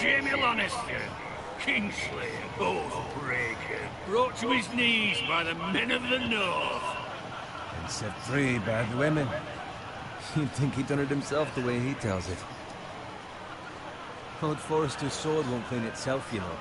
Jamie Lannister, Kingslayer, Oathbreaker, brought to his knees by the men of the North. And set free by the women. You'd think he'd done it himself the way he tells it. Old Forrester's sword won't clean itself, you know.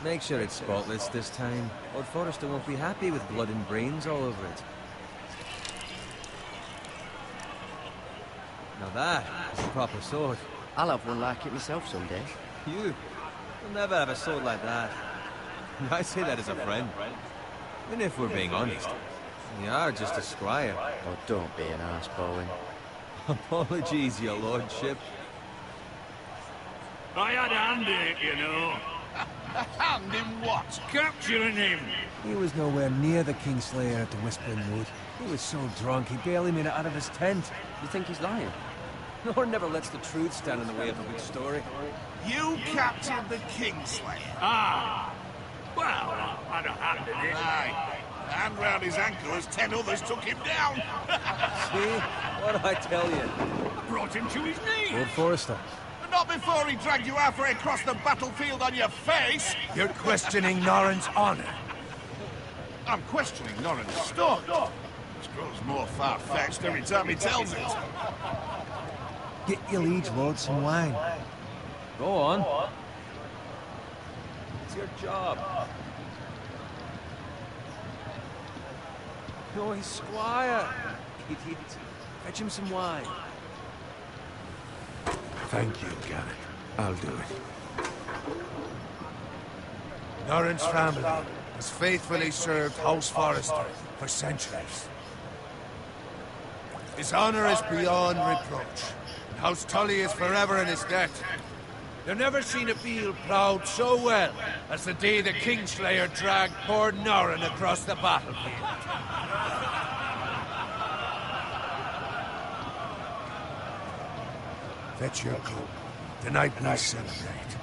Make sure it's spotless this time. Lord Forrester won't be happy with blood and brains all over it. Now that is a proper sword. I'll have one like it myself someday. You'll never have a sword like that. I say that as a friend. And if we're being honest, you are just a squire. Oh, don't be an arse, Bowen. Apologies, your lordship. I had a hand in it, you know. A hand in what? Capturing him. He was nowhere near the Kingslayer at the Whispering Wood. He was so drunk he barely made it out of his tent. You think he's lying? Lord never lets the truth stand in the way of a good story. You captured the Kingslayer. Ah. Well, I had a hand in it. Aye. Hand round his ankle as 10 others took him down. See? What did I tell you? I brought him to his knees. Lord Forrester. Not before he dragged you halfway across the battlefield on your face. You're questioning Norrin's honor. I'm questioning Norrin's story. This grows more far-fetched every time he tells it. Get your liege lord some wine. Go on. It's your job. Oh, he's squire. Idiot. Fetch him some wine. Thank you, Garrett. I'll do it. Norrin's family has faithfully served House Forrester for centuries. His honor is beyond reproach, and House Tully is forever in his debt. You've never seen a field ploughed so well as the day the Kingslayer dragged poor Norrin across the battlefield. Fetch your coat. Tonight we celebrate.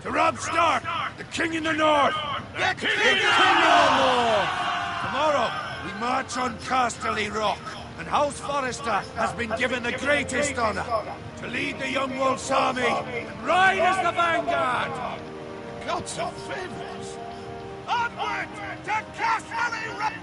To Robb Stark, the King in the North! The King in the North! Tomorrow, we march on Casterly Rock, and House Forrester has been given the greatest honor to lead the Young Wolf's army and ride as the vanguard! gods of favors! Onward to Casterly Rock!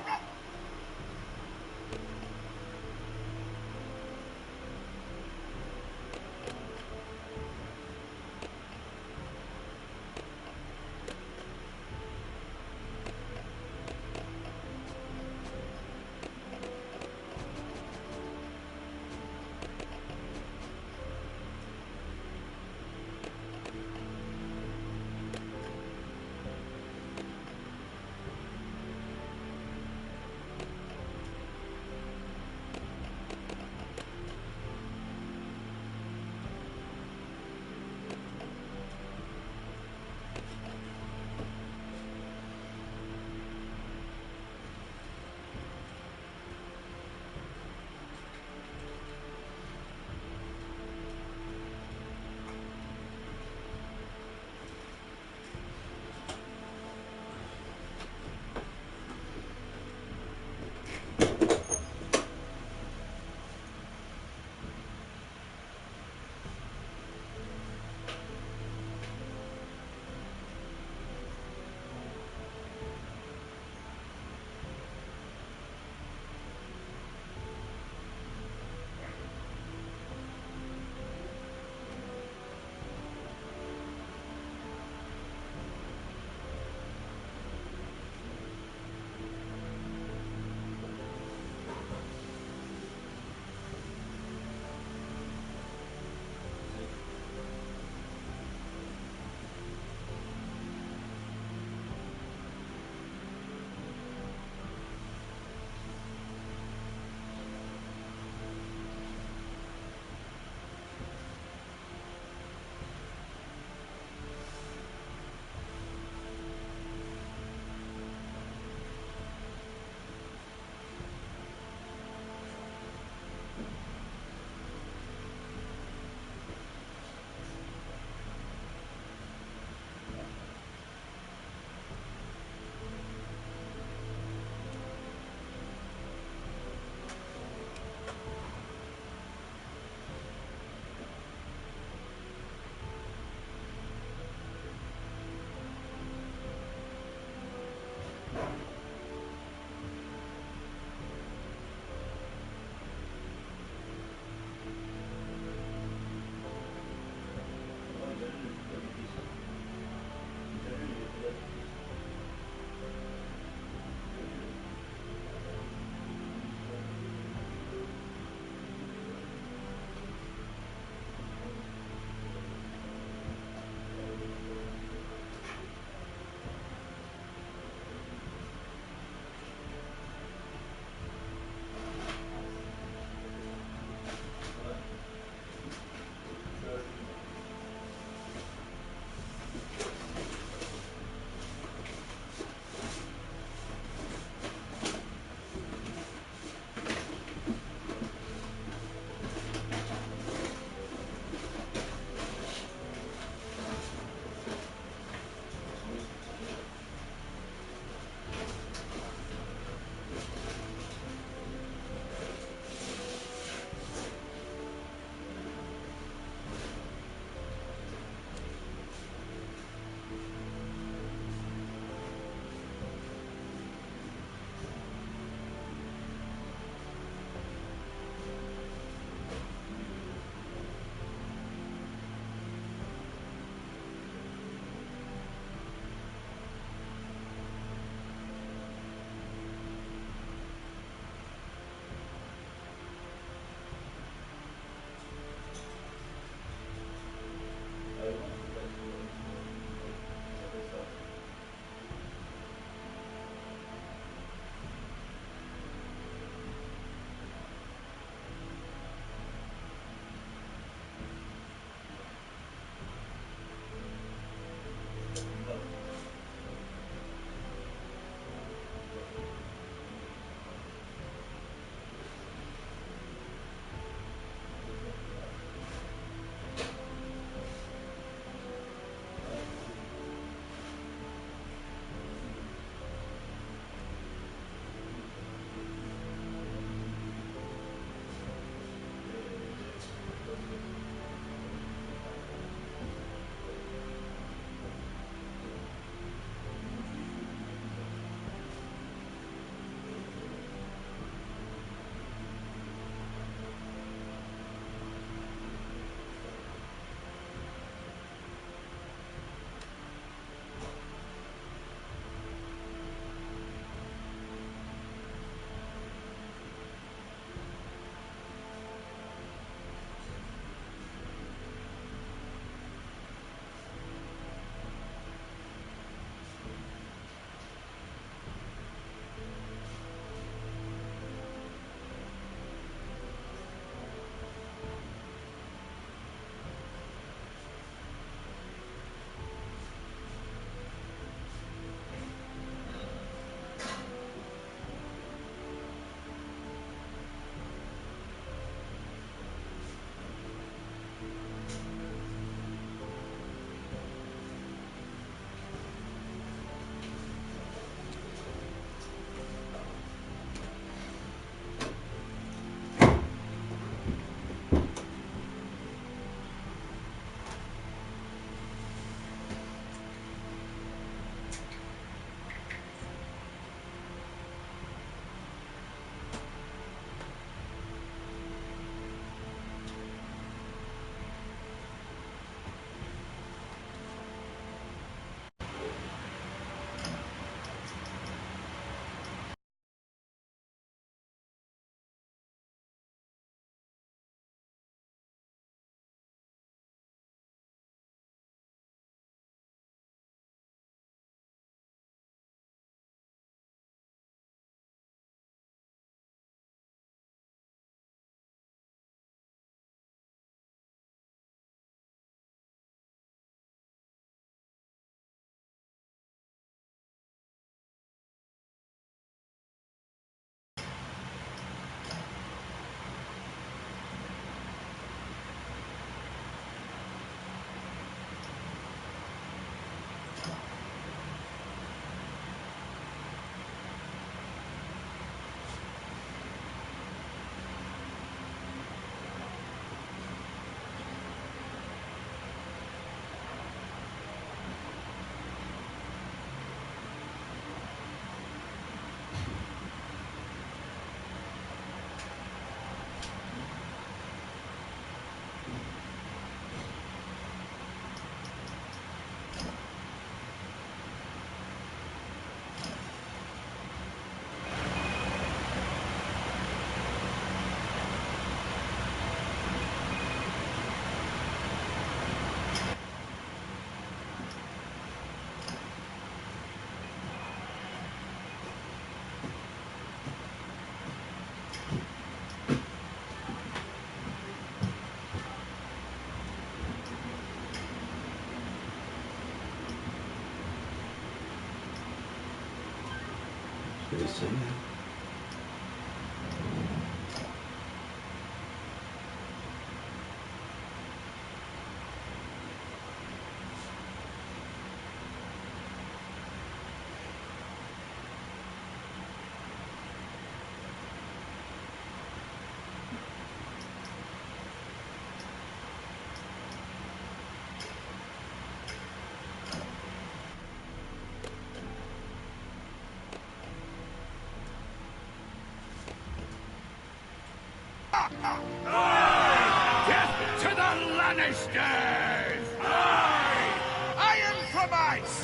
Death to the Lannisters! Aye! Iron from ice!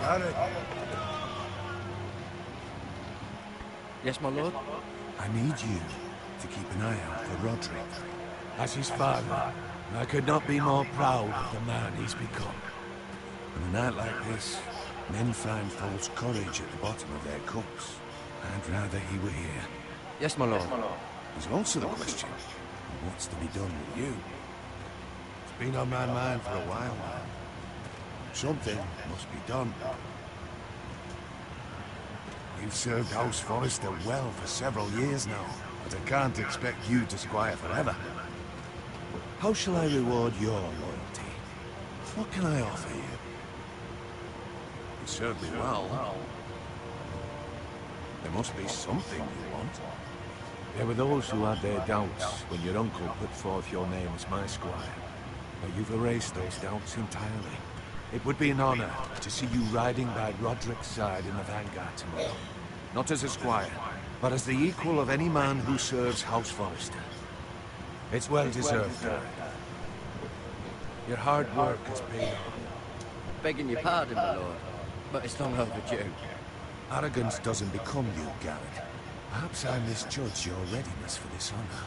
Garrett, Yes, my lord? I need you to keep an eye out for Roderick. As his father, I could not be more proud of the man he's become. On a night like this, men find false courage at the bottom of their cups. I'd rather he were here. Yes, my lord. There's also the question of what's to be done with you. It's been on my mind for a while now. Something must be done. You've served House Forrester well for several years now, but I can't expect you to squire forever. How shall I reward your loyalty? What can I offer you? You served me well. There must be something you want. There were those who had their doubts when your uncle put forth your name as my squire. But you've erased those doubts entirely. It would be an honor to see you riding by Roderick's side in the vanguard tomorrow. Not as a squire, but as the equal of any man who serves House Forrester. It's well deserved, Garrett. Your hard work has paid off. Begging your pardon, my lord, but it's long overdue. Arrogance doesn't become you, Garrett. Perhaps I misjudge your readiness for this honor.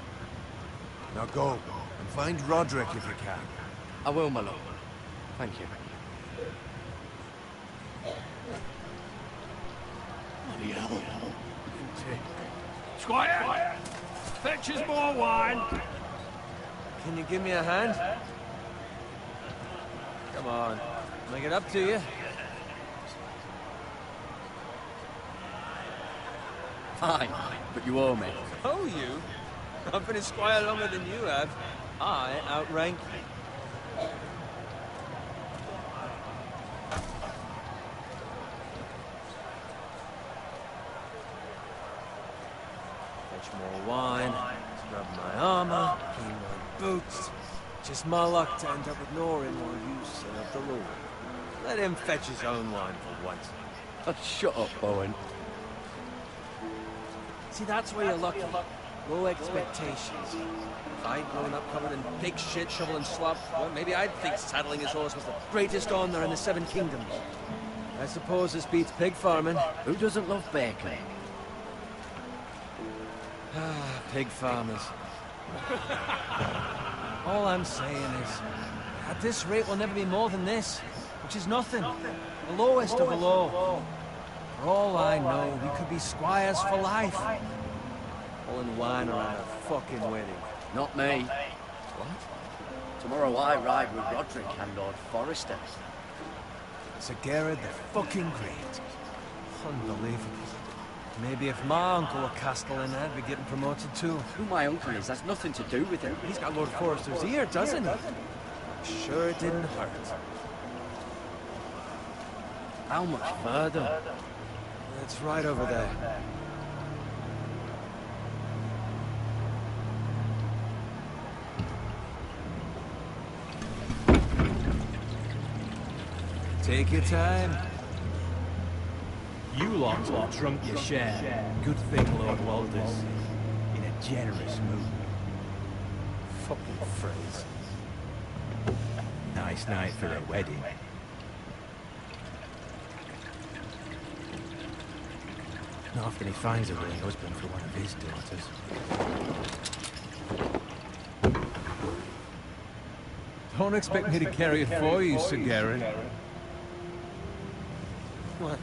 Now go, and find Roderick if you can. I will, my lord. Thank you. Bloody hell. Squire! Fetch us more wine! Can you give me a hand? Come on. I'll make it up to you. Fine, but you owe me. Oh, you? I've been a squire longer than you have. I outrank you. Fetch more wine, scrub my armor, clean my boots. Just my luck to end up with Norin while you serve the Lord. Let him fetch his own wine for once. Oh, shut up, Bowen. See, that's where you're lucky. Low expectations. If I'd grown up covered in pig shit, shoveling slop, well, maybe I'd think saddling his horse was the greatest honor in the Seven Kingdoms. I suppose this beats pig farming. Who doesn't love bacon? Ah, pig farmers. All I'm saying is, at this rate we'll never be more than this, which is nothing. The lowest of the low. For all I know, we could be squires for life. Pulling wine around a fucking wedding. Not me. What? Tomorrow I ride with Roderick and Lord Forrester. Sir Garrett the fucking Great. Unbelievable. Maybe if my uncle were castellan, I'd be getting promoted too. Who my uncle is has nothing to do with it. He's got Lord Forrester's ear, doesn't he? Sure it didn't hurt. How much further? It's right over there. Take your time. You lot have drunk your share. Good thing Lord Walder's in a generous mood. Fucking phrase. Nice night for their wedding. Not often he finds a willing husband for one of his daughters. Don't expect me to carry it for you, Sir Garrett. What?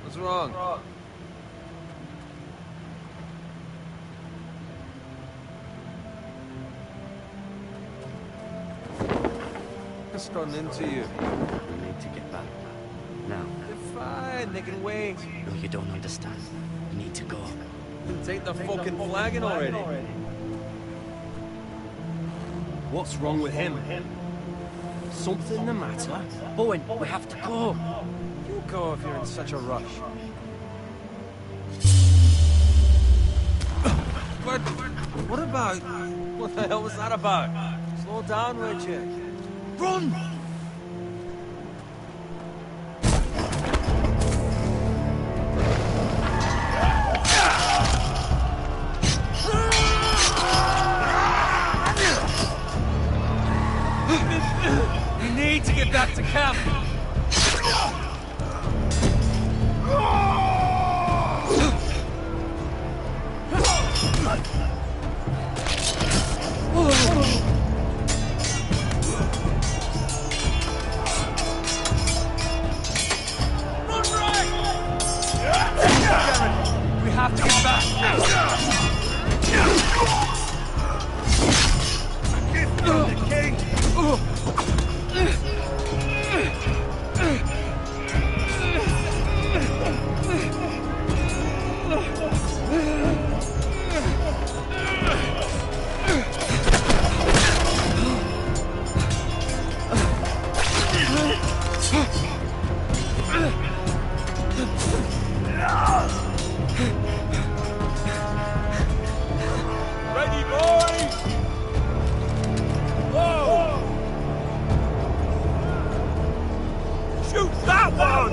What's wrong? Just run into you. We need to get back. Now. fine. They can wait. No, you don't understand. We need to go. Take the fucking flagon already. What's wrong with him? Something the matter? Bowen, we have to go. You go if you're in such a rush. But what about? What the hell was that about? Slow down, would you? Run! We need to get back to camp. We have to get back. The king! Ready, boys! Whoa! Shoot that one!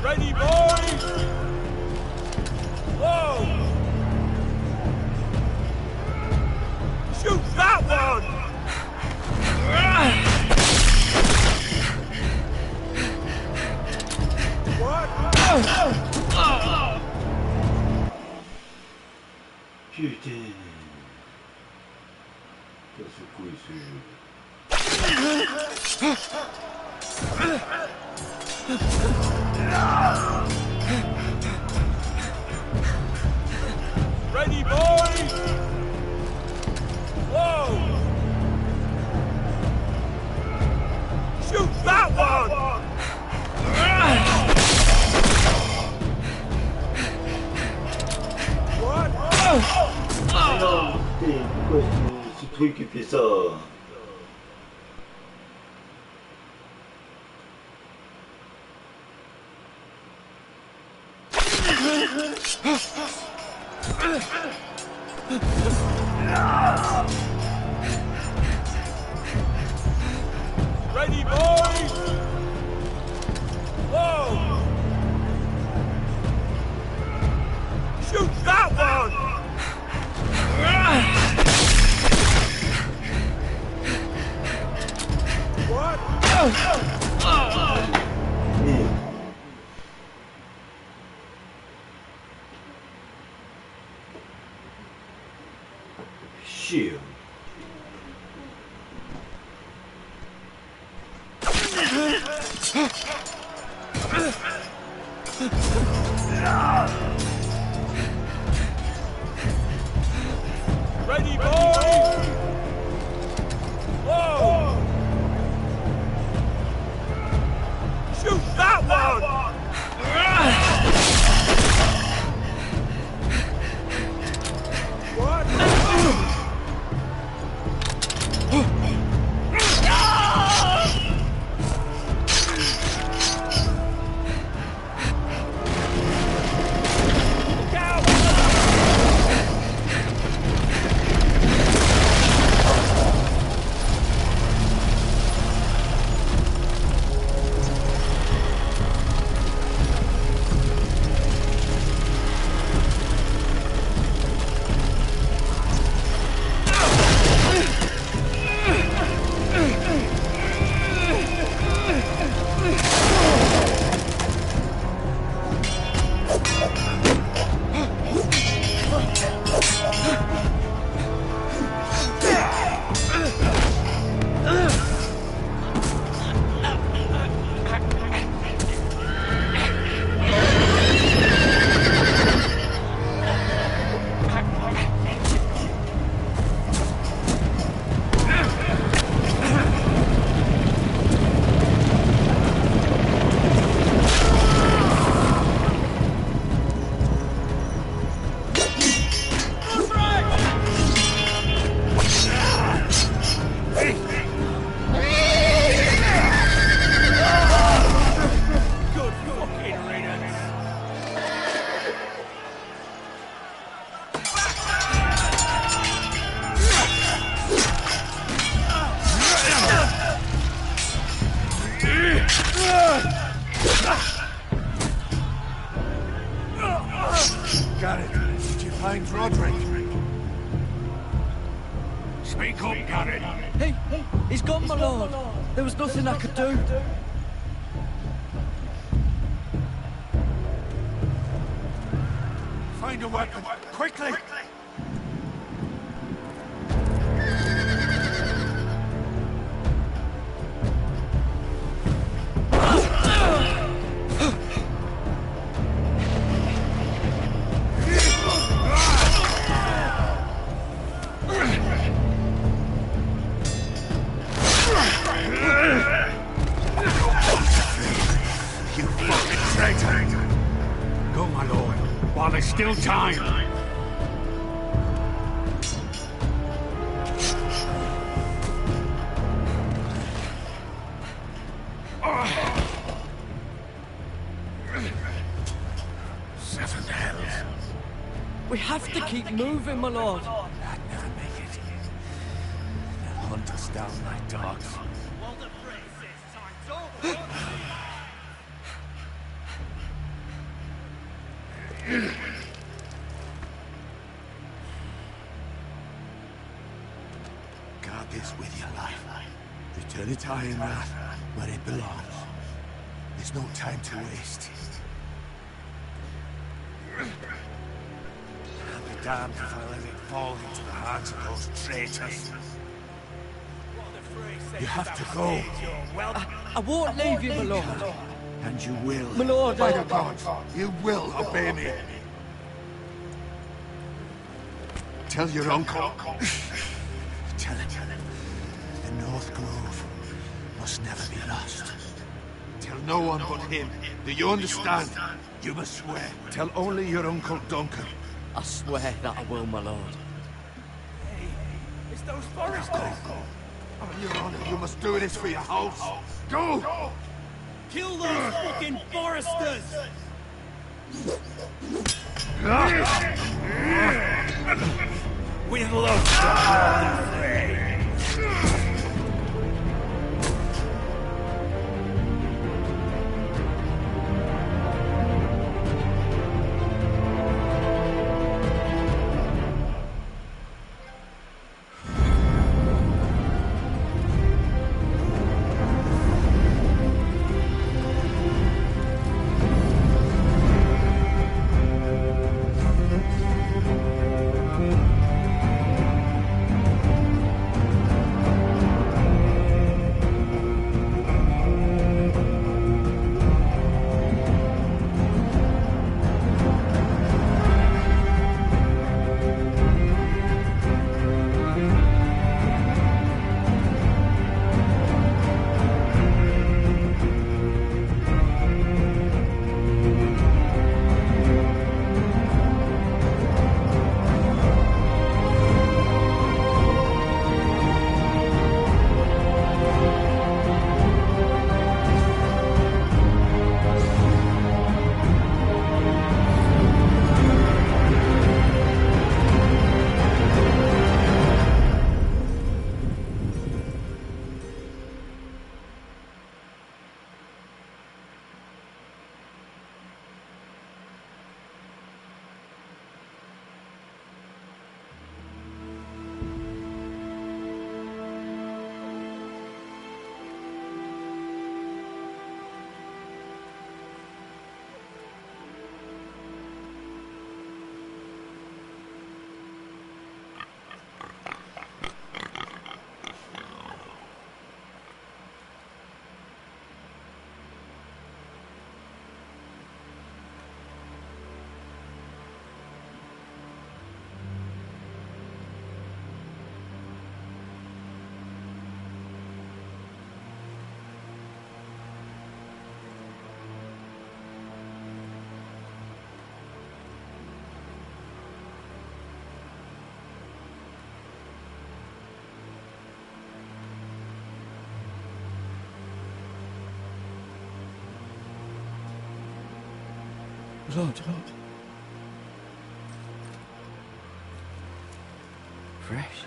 Ready, boys! Whoa! Shoot that one! Putain. Casse-couille ce jeu. Ready, boys! Whoa! Shoot that one! Non, putain, pourquoi ce truc il fait ça? Ready, boys! Whoa! Shoot that one! Merde. Chier. Ready, boys! Whoa! Shoot that one! name's Roderick. Speak up, Garrett. Hey, he's gone, my lord. There was nothing I could do. Find a weapon, quickly! You fucking traitor! Go, my lord, while there's still time. Seven hells. We have to keep moving, my lord. That never make it. They'll hunt us down like dogs. Guard this with your life. Return it to Ironrath, where it belongs. There's no time to waste. I'll be damned if I let it fall into the hands of those traitors. You have to go. I won't leave you, my lord. And you will. My lord, By the gods, you will obey me. Tell your uncle. Tell him. The North Grove must never be lost. Tell no one but him. Do you understand? You must swear. Tell only your Uncle Duncan. I swear that I will, my lord. It's those foresters. Go. On your honor, you must do this for your house. Go! Kill those fucking foresters! We've lost the fray. Lord. Fresh.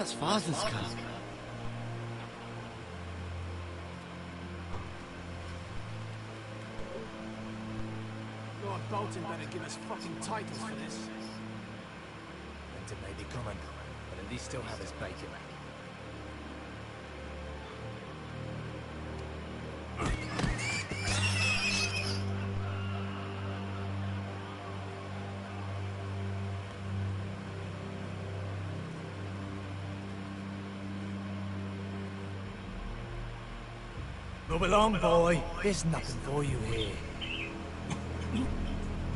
That's Father's car. Lord Bolton better give us fucking titles for this. Winter may be coming, but at least still have his bacon. Move along, boy. There's nothing for you here.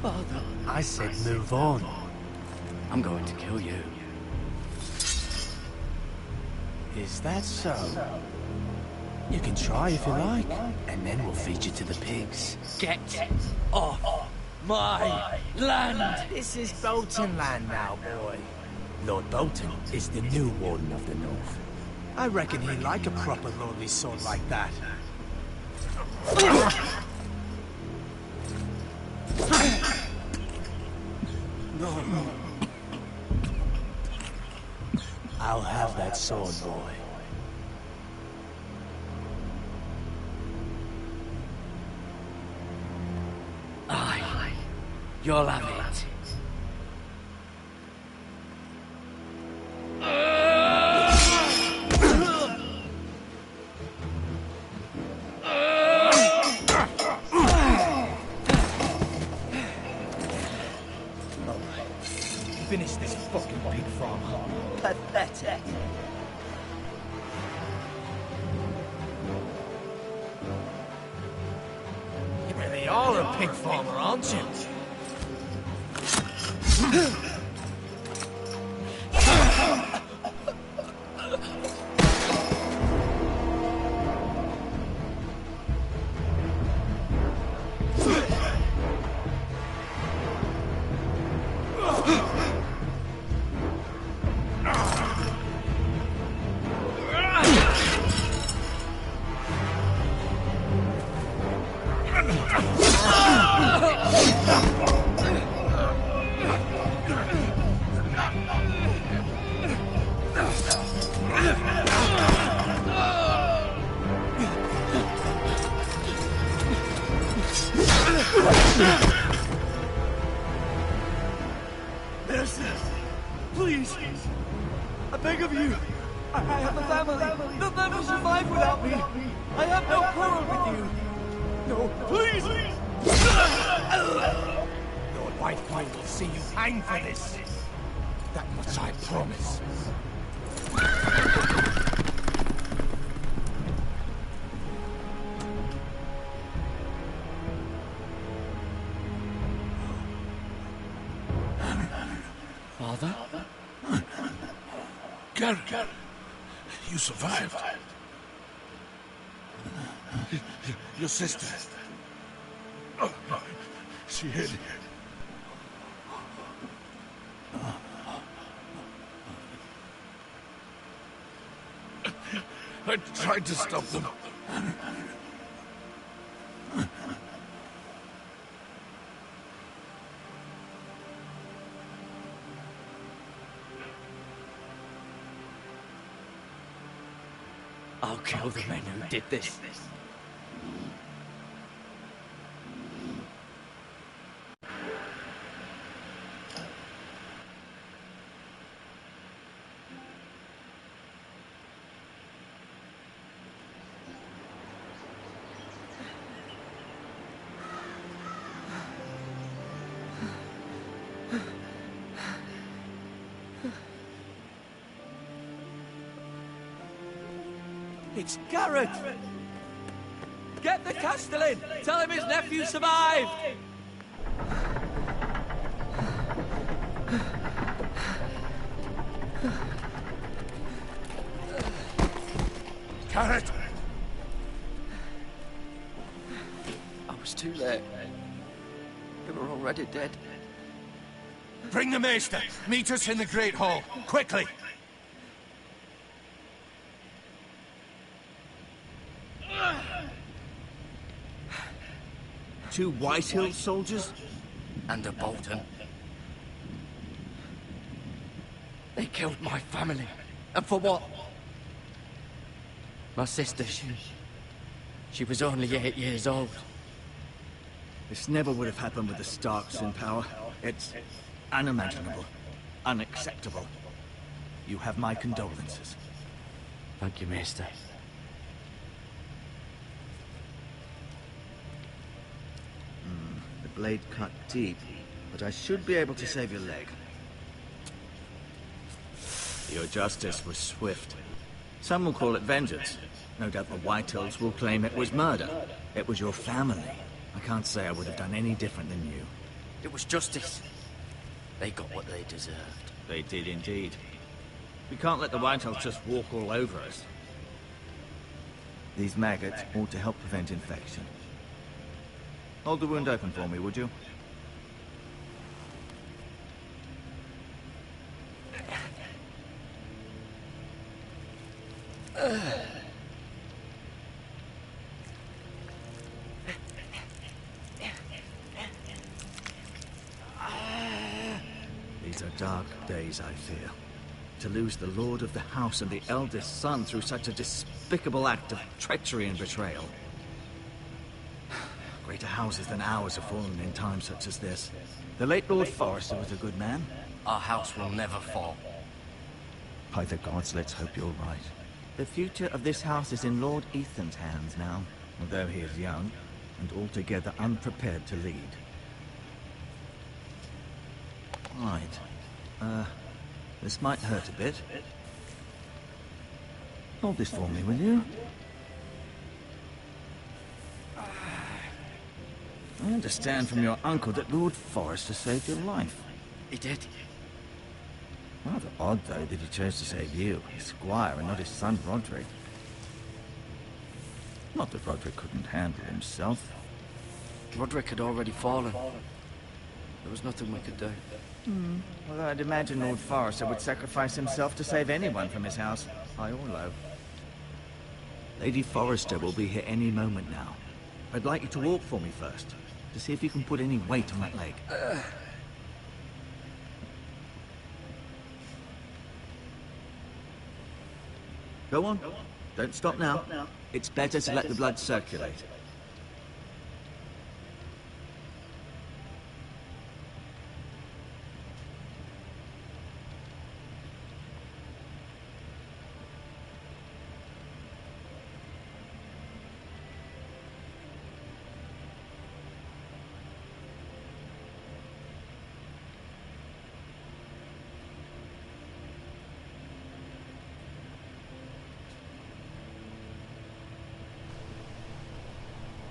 Father, I said move on. I'm going to kill you. Is that so? You can try if you like, and then we'll feed you to the pigs. Get off my land! This is Bolton land now, boy. Lord Bolton is the new Warden of the North. I reckon he'd like a proper lordly sword like that. No. I'll have that sword, boy. Aye, you'll have it. Finish this fucking pig farm. Pathetic. You really are a pig farmer, aren't you? Please, I beg of you. I have a family. They'll never survive without me. I have no quarrel with you. No, please. Lord Whitefield will see you hang for this. That much I promise. Father? Garrett, you survived. Your sister. Oh, she hid. I tried to stop them. I'll kill the men who did this. It's Garrett! Get the Castellan! Tell him his nephew survived! Garrett! I was too late. They were already dead. Bring the Maester! Meet us in the Great Hall, quickly! Two Whitehill soldiers? And a Bolton. They killed my family. And for what? My sister, she was only 8 years old. This never would have happened with the Starks in power. It's unimaginable. Unacceptable. You have my condolences. Thank you, Maester. The blade cut deep, but I should be able to save your leg. Your justice was swift. Some will call it vengeance. No doubt the Whitehills will claim it was murder. It was your family. I can't say I would have done any different than you. It was justice. They got what they deserved. They did indeed. We can't let the Whitehills just walk all over us. These maggots ought to help prevent infection. Hold the wound open for me, would you? These are dark days, I fear. To lose the lord of the house and the eldest son through such a despicable act of treachery and betrayal. Greater houses than ours have fallen in times such as this. The late Lord Forrester was a good man. Our house will never fall. By the gods, let's hope you're right. The future of this house is in Lord Ethan's hands now, although he is young and altogether unprepared to lead. Right. This might hurt a bit. Hold this for me, will you? I understand from your uncle that Lord Forrester saved your life. He did. Rather odd, though, that he chose to save you, his squire, and not his son Roderick. Not that Roderick couldn't handle himself. Roderick had already fallen. There was nothing we could do. Although I'd imagine Lord Forrester would sacrifice himself to save anyone from his house, high or low. Lady Forrester will be here any moment now. I'd like you to walk for me first, to see if you can put any weight on that leg. Go on. Don't stop now. It's better to let the blood circulate.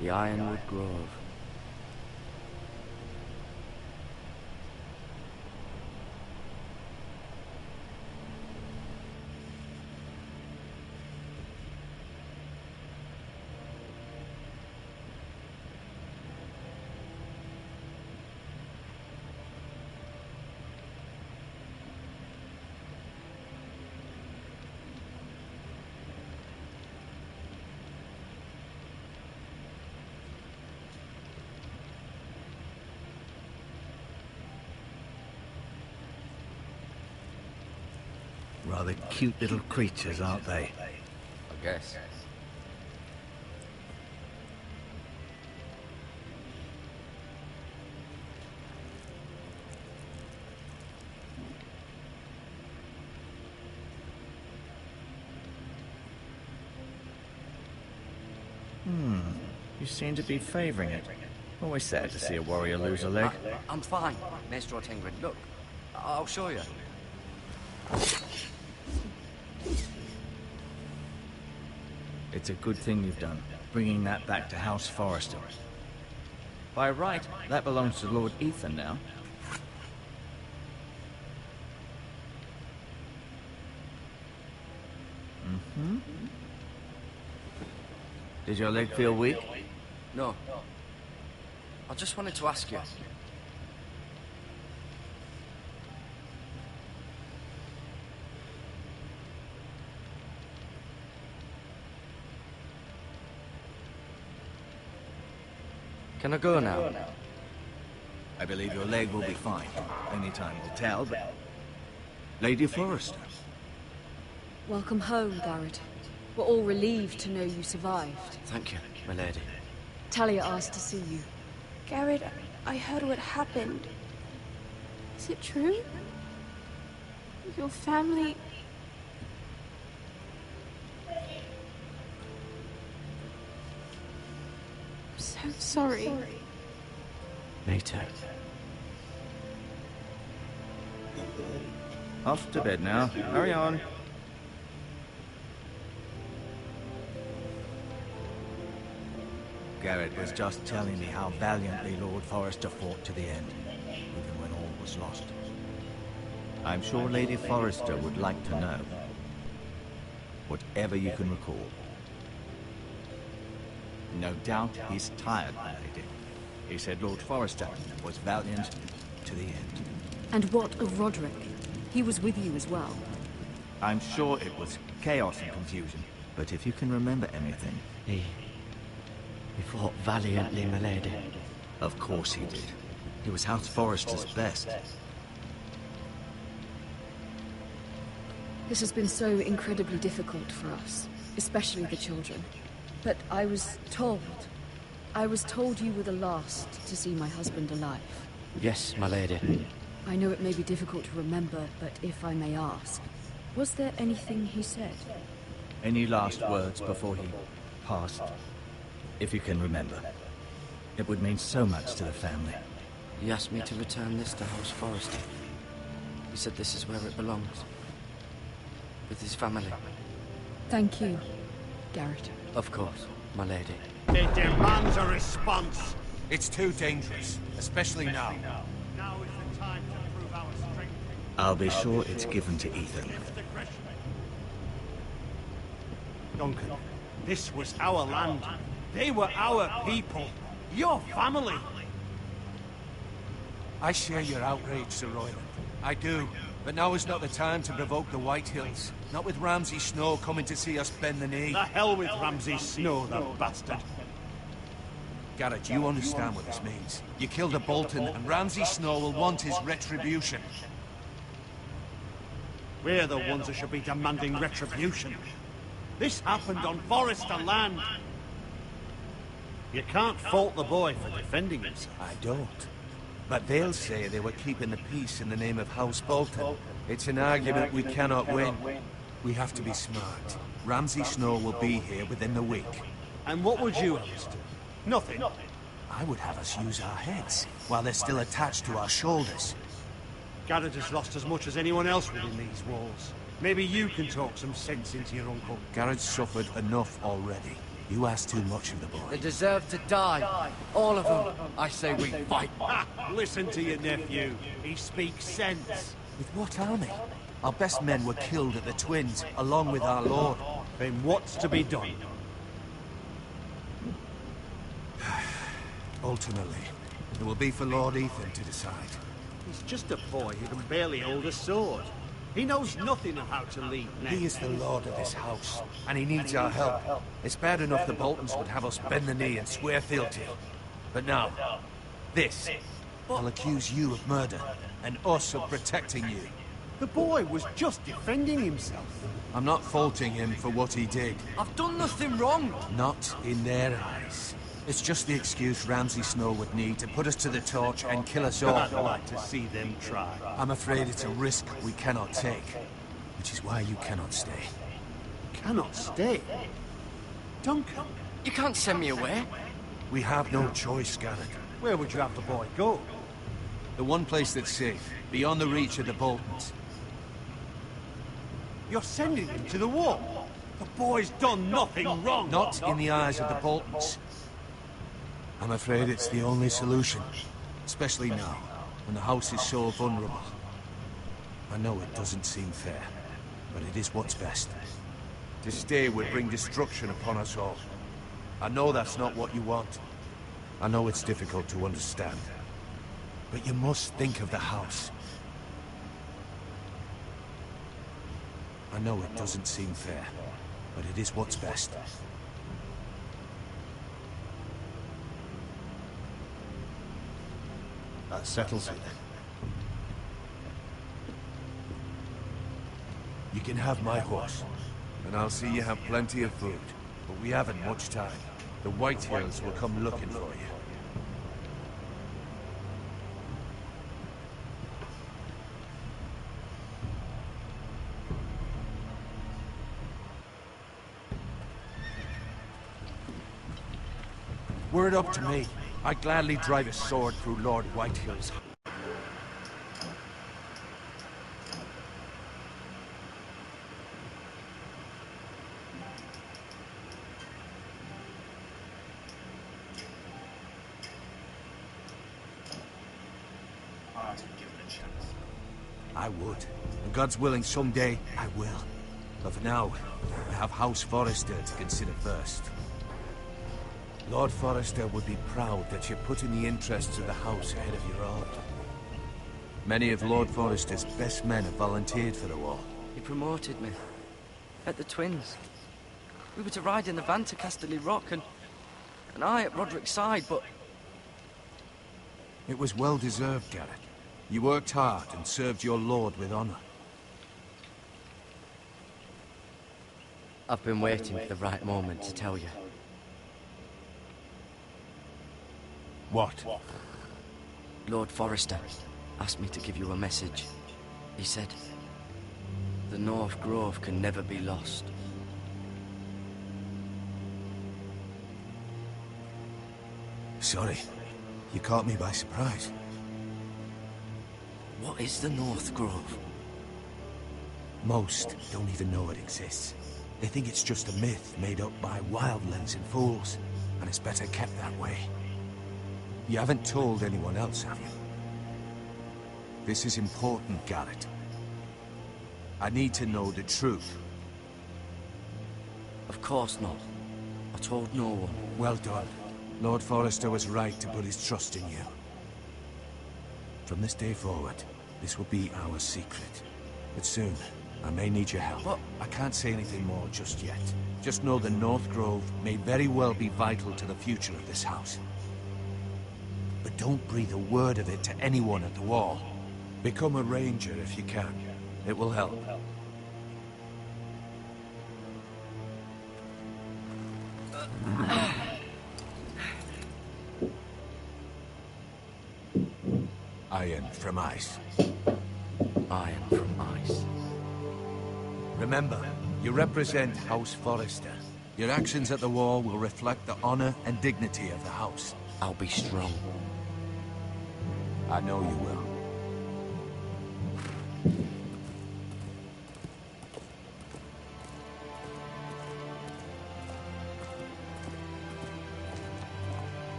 The Ironwood Grove. Rather cute little creatures, aren't they? I guess. You seem to be favouring it. Always sad to see a warrior lose a leg. I'm fine, Maester Ortengrid. Look, I'll show you. It's a good thing you've done, bringing that back to House Forrester. By right, that belongs to Lord Ethan now. Did your leg feel weak? No. I just wanted to ask you. Can I go now? I believe your leg will be fine. Only time will tell, but... Lady Forrester. Welcome home, Garrett. We're all relieved to know you survived. Thank you, my lady. Talia asked to see you. Garrett, I heard what happened. Is it true? Your family... I'm so sorry. Me too. Off to bed now. Hurry on. Garrett was just telling me how valiantly Lord Forrester fought to the end, even when all was lost. I'm sure Lady Forrester would like to know. Whatever you can recall. No doubt he's tired, my lady. He said Lord Forrester was valiant to the end. And what of Roderick? He was with you as well. I'm sure it was chaos and confusion, but if you can remember anything... He fought valiantly, my lady. Of course he did. He was House Forrester's best. This has been so incredibly difficult for us, especially the children. But I was told you were the last to see my husband alive. Yes, my lady. I know it may be difficult to remember, but if I may ask, was there anything he said? Any last words before he passed? If you can remember. It would mean so much to the family. He asked me to return this to House Forrester. He said this is where it belongs. With his family. Thank you, Garrett. Of course, my lady. It demands a response. It's too dangerous, especially now. Now is the time to prove our strength. I'll be sure it's given to Ethan. Duncan, this was our land. They were our people. Your family. I share your outrage, Sir Royland. I do. But now is not the time to provoke the White Hills. Not with Ramsay Snow coming to see us bend the knee. The hell with Ramsay Snow, the bastard. Garrett, you understand what this means. You killed a Bolton, and Ramsay Snow will want his retribution. We're the ones that should be demanding retribution. This happened on Forrester land. You can't fault the boy for defending himself. I don't. But they'll say they were keeping the peace in the name of House Bolton. It's an argument we cannot win. We have to be smart. Ramsay Snow will be here within the week. And what would you have us do? Nothing. I would have us use our heads, while they're still attached to our shoulders. Garrett has lost as much as anyone else within these walls. Maybe you can talk some sense into your uncle. Garrett's suffered enough already. You ask too much of the boy. They deserve to die. All of them. I say we fight. Listen to your nephew. He speaks sense. With what army? Our best men were killed at the Twins, along with our lord. Then what's to be done? Ultimately, it will be for Lord Ethan to decide. He's just a boy who can barely hold a sword. He knows nothing of how to lead men. He is the lord of this house, and he needs our help. It's bad enough the Boltons would have us bend the knee and swear fealty. But now, this. I'll accuse you of murder, and us of protecting you. The boy was just defending himself. I'm not faulting him for what he did. I've done nothing wrong. Not in their eyes. It's just the excuse Ramsay Snow would need to put us to the torch and kill us all. I'd like to see them try. I'm afraid it's a risk we cannot take, which is why you cannot stay. Cannot stay? Duncan, You can't send me away. we have no choice, Garrett. where would you have the boy go? The one place that's safe, beyond the reach of the Boltons. You're sending him to the wall. The boy's done nothing wrong. Not in the eyes of the Boltons. I'm afraid it's the only solution, especially now, when the house is so vulnerable. I know it doesn't seem fair, but it is what's best. To stay would bring destruction upon us all. I know that's not what you want. I know it's difficult to understand. But you must think of the house. I know it doesn't seem fair, but it is what's best. That settles it then. You can have my horse, and I'll see you have plenty of food. But we haven't much time. The Whitehills will come looking for you. Were it up to me, I'd gladly drive a sword through Lord Whitehill's. I would. And God's willing, someday I will. But for now, I have House Forrester to consider first. Lord Forrester would be proud that you're putting the interests of the house ahead of your own. Many of Lord Forrester's best men have volunteered for the war. He promoted me. At the Twins. We were to ride in the van to Casterly Rock, and I at Roderick's side, but... It was well deserved, Garrett. You worked hard and served your lord with honor. I've been waiting for the right moment to tell you. What? Lord Forrester asked me to give you a message. He said, the North Grove can never be lost. Sorry, you caught me by surprise. What is the North Grove? Most don't even know it exists. They think it's just a myth made up by wildlings and fools, and it's better kept that way. You haven't told anyone else, have you? This is important, Garrett. I need to know the truth. Of course not. I told no one. Well done. Lord Forrester was right to put his trust in you. From this day forward, this will be our secret. But soon, I may need your help. What? I can't say anything more just yet. Just know the North Grove may very well be vital to the future of this house. But don't breathe a word of it to anyone at the wall. Become a ranger if you can. It will help. Iron from ice. Iron from ice. Remember, you represent House Forrester. Your actions at the war will reflect the honor and dignity of the house. I'll be strong. I know you will.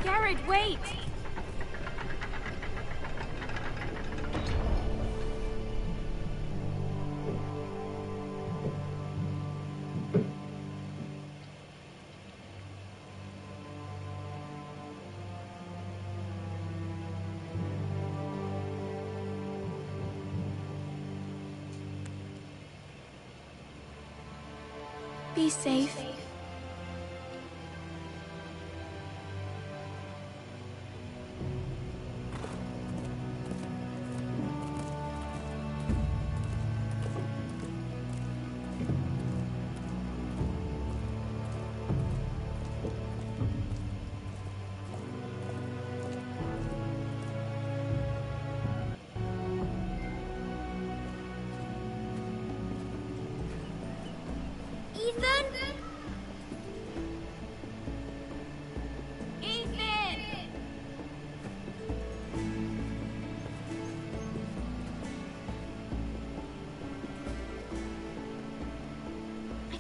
Garrett, wait! Be safe.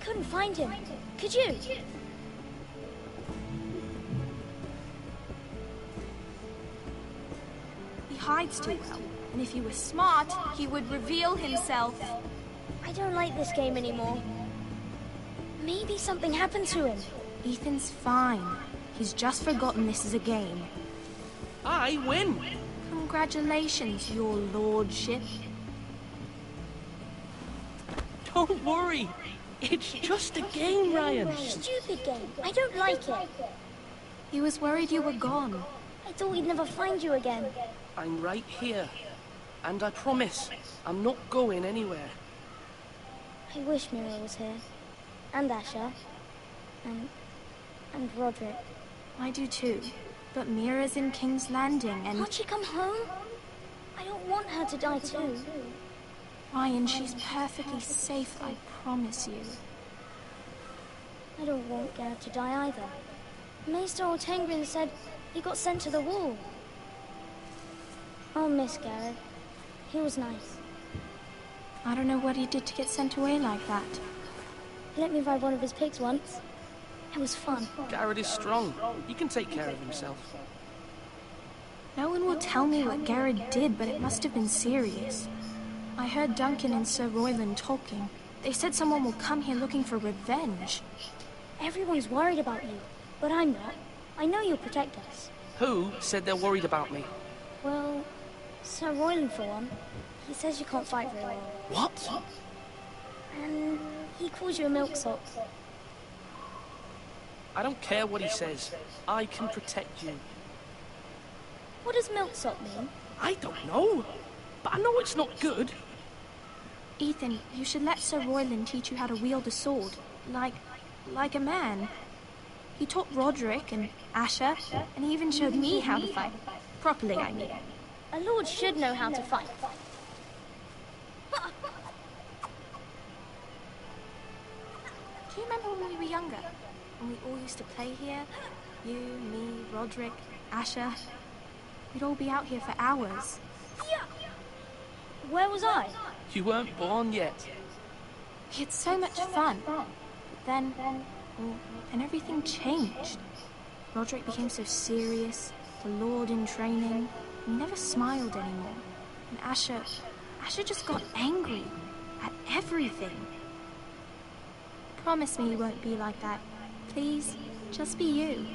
Couldn't find him. Could you? He hides too well, and if he was smart, he would reveal himself. I don't like this game anymore. Maybe something happened to him. Ethan's fine. He's just forgotten this is a game. I win! Congratulations, your lordship. Don't worry. It's just a game, Ryan. Stupid game. I don't like it. He was worried you were gone. I thought we'd never find you again. I'm right here. And I promise, I'm not going anywhere. I wish Mira was here. And Asher. And Roderick. I do too. But Mira's in King's Landing and... Can't she come home? I don't want her to die too. Ryan, she's perfectly safe, I promise you. I don't want Gareth to die either. Maester Ortengrin said he got sent to the wall. I'll miss Gareth. He was nice. I don't know what he did to get sent away like that. He let me ride one of his pigs once. It was fun. Garrett is strong. He can take care of himself. No one will tell me what Garrett did, but it must have been serious. I heard Duncan and Sir Royland talking. They said someone will come here looking for revenge. Everyone's worried about you, but I'm not. I know you'll protect us. Who said they're worried about me? Well, Sir Royland for one. He says you can't fight very well. What? And he calls you a milksop. I don't care what he says. I can protect you. What does milksop mean? I don't know. But I know it's not good. Ethan, you should let Sir Royland teach you how to wield a sword. Like a man. He taught Roderick and Asher, and he even showed me how to fight. Properly, I mean. A lord should know how to fight. Do you remember when we were younger? When we all used to play here? You, me, Roderick, Asher. We'd all be out here for hours. Yeah. Where was I? You weren't born yet. We had so much fun. But then everything changed. Roderick became so serious, the Lord in training. He never smiled anymore. And Asher just got angry at everything. Promise me you won't be like that. Please, just be you.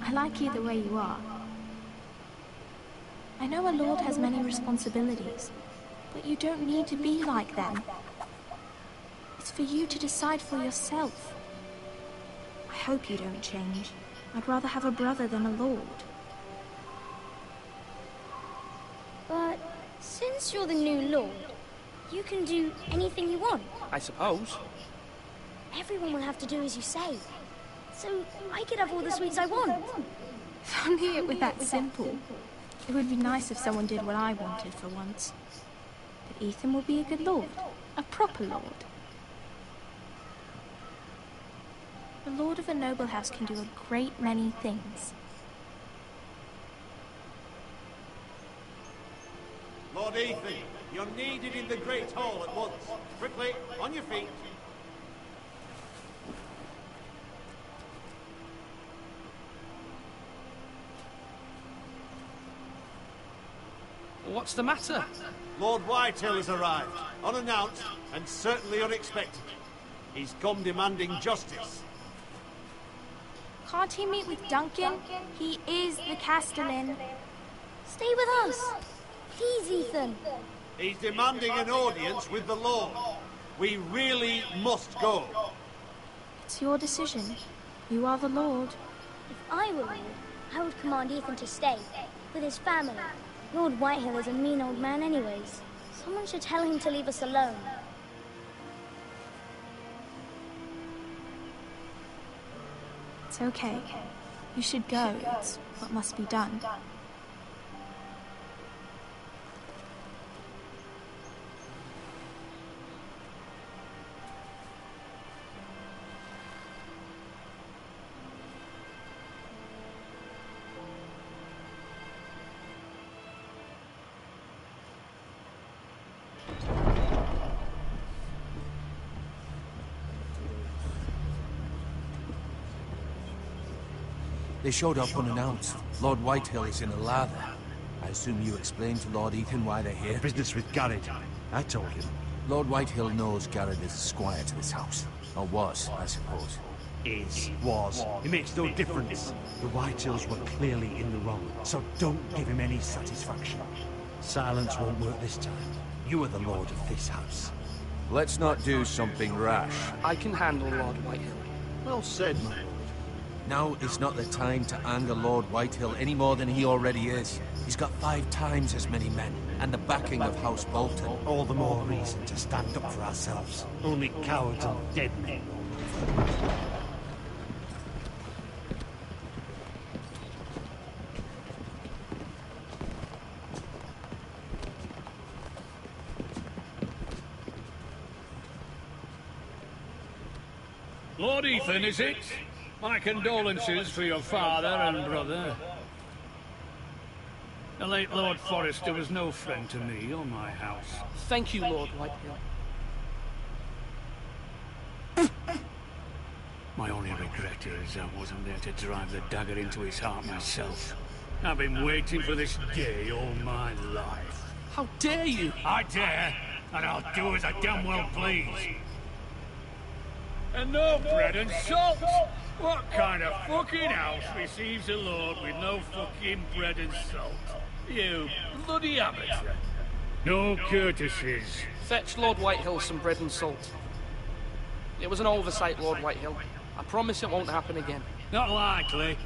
I like you the way you are. I know a lord has many responsibilities, but you don't need to be like them. It's for you to decide for yourself. I hope you don't change. I'd rather have a brother than a lord. But since you're the new lord, you can do anything you want. I suppose. Everyone will have to do as you say. So I could have all the sweets I want. If only it were that simple. It would be nice if someone did what I wanted for once. But Ethan will be a good lord. A proper lord. The lord of a noble house can do a great many things. Lord Ethan, you're needed in the Great Hall at once. Quickly, on your feet. What's the matter? Lord Whitehill has arrived, unannounced and certainly unexpected. He's come demanding justice. Can't he meet with Duncan? He is the Castellan. Stay with us. Please, Ethan. He's demanding an audience with the Lord. We really must go. It's your decision. You are the Lord. If I were Lord, I would command Ethan to stay, with his family. Lord Whitehill is a mean old man anyways. Someone should tell him to leave us alone. It's okay. You should go. It's what must be done. They showed up unannounced. Lord Whitehill is in a lather. I assume you explained to Lord Ethan why they're here? Business with Garrett. I told him. Lord Whitehill knows Garrett is a squire to this house. Or was, I suppose. Was. It makes no difference. The Whitehills were clearly in the wrong, so don't give him any satisfaction. Silence won't work this time. You are the lord of this house. Let's not do something rash. I can handle Lord Whitehill. Well said, my lord. Now is not the time to anger Lord Whitehill any more than he already is. He's got 5 times as many men, and the backing of House Bolton. All the more reason to stand up for ourselves. Only cowards and dead men. Lord Ethan, is it? My condolences for your father and brother. The late Lord Forrester was no friend to me or my house. Thank you, Lord Whitehill. My only regret is I wasn't there to drive the dagger into his heart myself. I've been waiting for this day all my life. How dare you? I dare, and I'll do as I damn well please. And no bread and salt! What kind of fucking house receives a lord with no fucking bread and salt? You bloody amateur. No courtesies. Fetch Lord Whitehill some bread and salt. It was an oversight, Lord Whitehill. I promise it won't happen again. Not likely.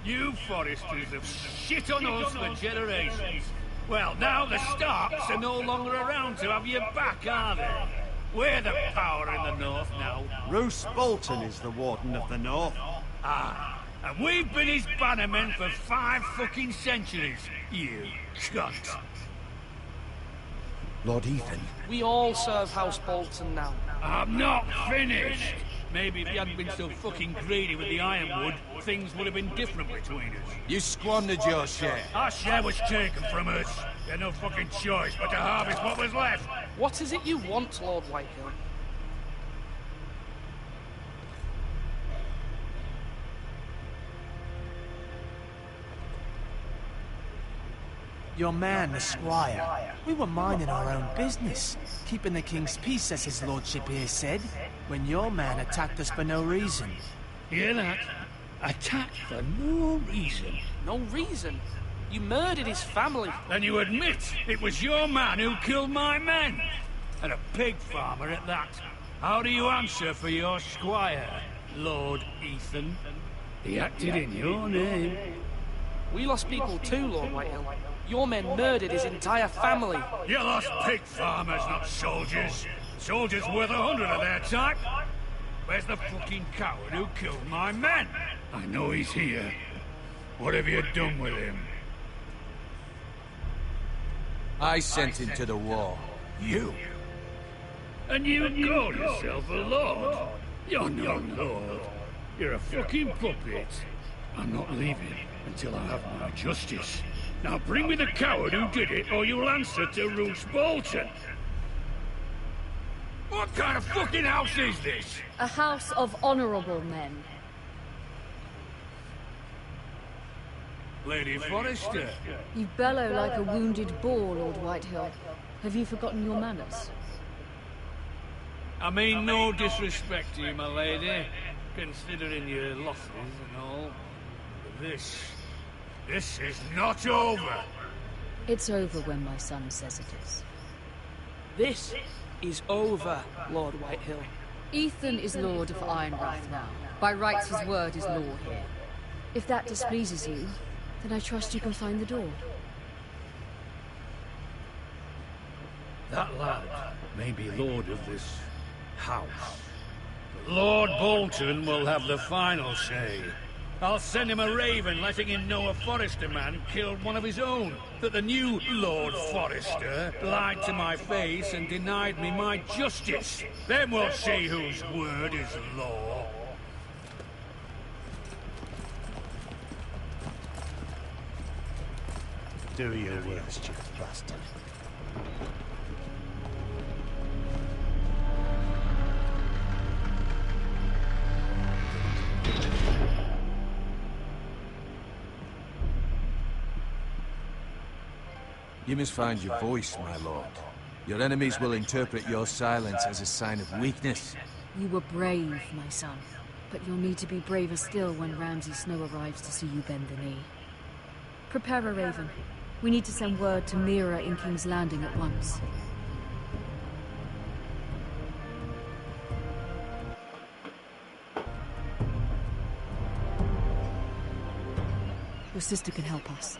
You Forresters have shit on us for generations. Well, now the Starks are no longer around to have your back, are they? We're the power in the north now. Roose Bolton is the Warden of the North. Ah, and we've been his bannermen for 5 fucking centuries, you cunt. Lord Ethan. We all serve House Bolton now. I'm not finished. Maybe if you hadn't been so fucking greedy with the ironwood, things would have been different between us. You squandered your share. Our share was taken from us. We had no fucking choice but to harvest what was left. What is it you want, Lord Whitehill? Your man, the squire. We were minding our own business, keeping the king's peace, as his lordship here said, when your man attacked us for no reason. Hear that? Attacked for no reason. No reason? You murdered his family. Then you admit it was your man who killed my men. And a pig farmer at that. How do you answer for your squire, Lord Ethan? He acted in your name. We lost people too, Lord Whitehill. Your men murdered his entire family. You lost pig farmers, not soldiers. Soldiers worth 100 of their type. Where's the fucking coward who killed my men? I know he's here. What have you done with him? I sent him to the war. You? And you call yourself a lord? You're no lord. You're a fucking puppet. I'm not leaving until I have my justice. Now bring me the coward who did it, or you'll answer to Roose Bolton. What kind of fucking house is this? A house of honorable men. Lady Forrester. You bellow like a wounded boar, Lord Whitehill. Have you forgotten your manners? I mean no disrespect to you, my lady, considering your losses and all. But this is not over. It's over when my son says it is. This is over, Lord Whitehill. Ethan is Lord of Ironrath now. By rights his word is law here. If that displeases you, then I trust you can find the door. That lad may be lord of this house. But Lord Bolton will have the final say. I'll send him a raven letting him know a Forrester man killed one of his own. That the new Lord Forrester lied to my face and denied me my justice. Then we'll see whose word is law. Do your worst, you bastard. You must find your voice, my lord. Your enemies will interpret your silence as a sign of weakness. You were brave, my son. But you'll need to be braver still when Ramsay Snow arrives to see you bend the knee. Prepare a raven. We need to send word to Mira in King's Landing at once. Your sister can help us.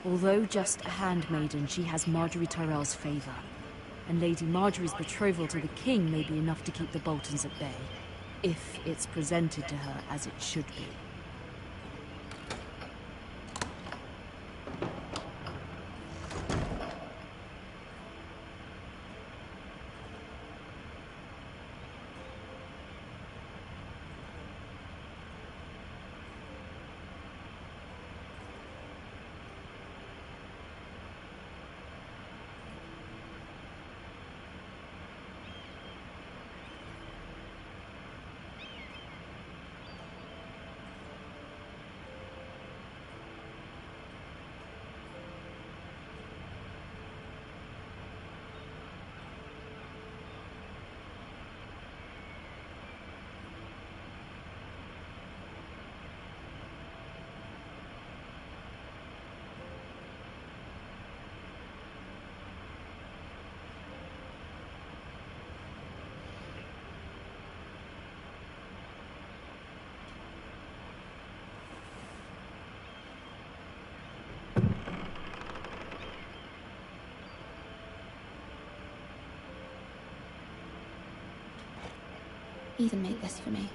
Although just a handmaiden, she has Marjorie Tyrell's favor. And Lady Marjorie's betrothal to the king may be enough to keep the Boltons at bay, if it's presented to her as it should be. Ethan made this for me.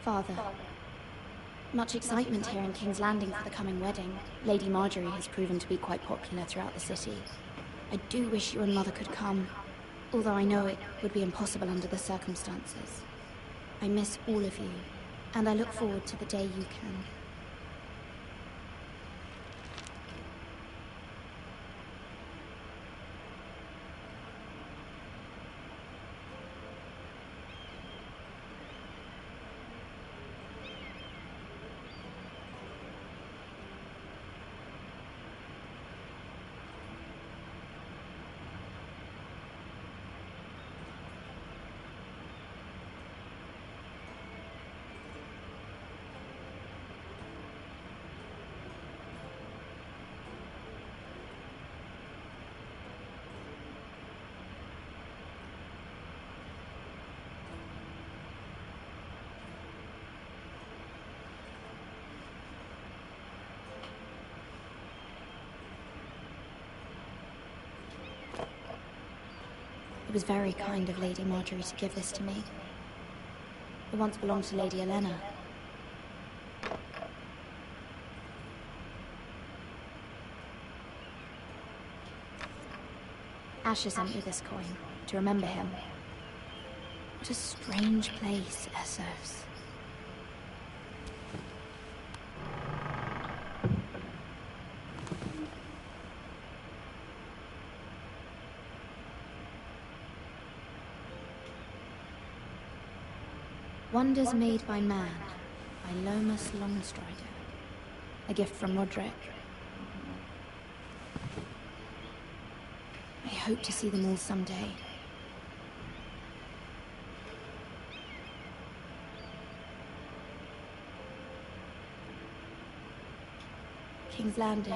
Father. Much excitement here in King's Landing for the coming wedding. Lady Marjorie has proven to be quite popular throughout the city. I do wish you and Mother could come, although I know it would be impossible under the circumstances. I miss all of you, and I look forward to the day you can. It was very kind of Lady Marjorie to give this to me. It once belonged to Lady Elena. Asher sent me this coin to remember him. What a strange place, Essos. Wonders Made by Man, by Lomas Longstrider. A gift from Roderick. I hope to see them all someday. King's Landing.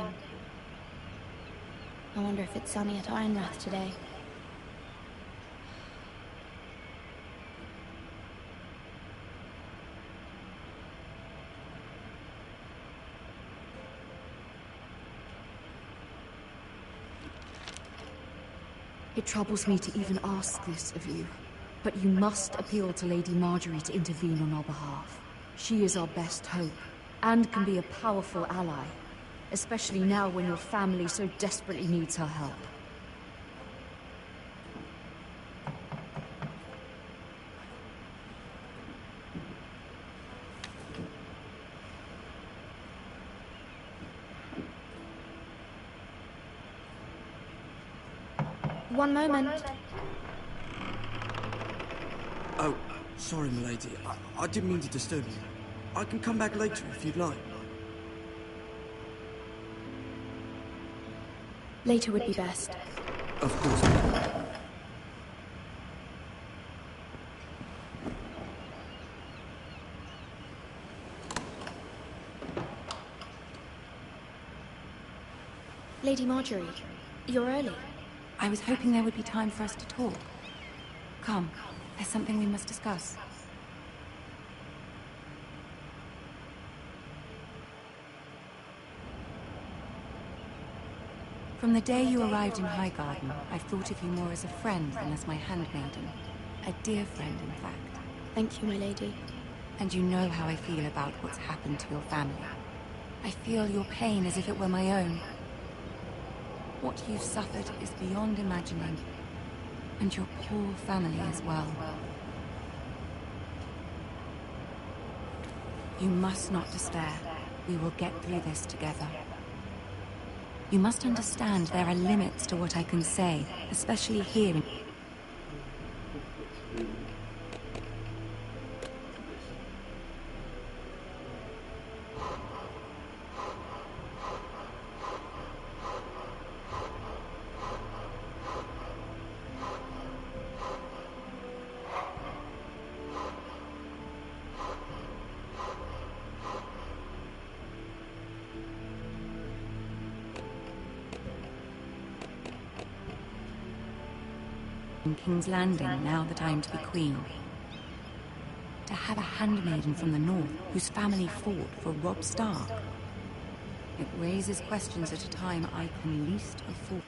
I wonder if it's sunny at Ironrath today. It troubles me to even ask this of you, but you must appeal to Lady Marjorie to intervene on our behalf. She is our best hope, and can be a powerful ally, especially now when your family so desperately needs her help. One moment. Oh, sorry, milady. I didn't mean to disturb you. I can come back later if you'd like. Later would be best. Of course. Lady Marjorie, you're early. I was hoping there would be time for us to talk. Come, there's something we must discuss. From the day you arrived in Highgarden, I've thought of you more as a friend than as my handmaiden. A dear friend, in fact. Thank you, my lady. And you know how I feel about what's happened to your family. I feel your pain as if it were my own. What you've suffered is beyond imagining. And your poor family as well. You must not despair. We will get through this together. You must understand there are limits to what I can say, especially here in... in King's Landing now that I am to be queen. To have a handmaiden from the north whose family fought for Robb Stark. It raises questions at a time I can least afford.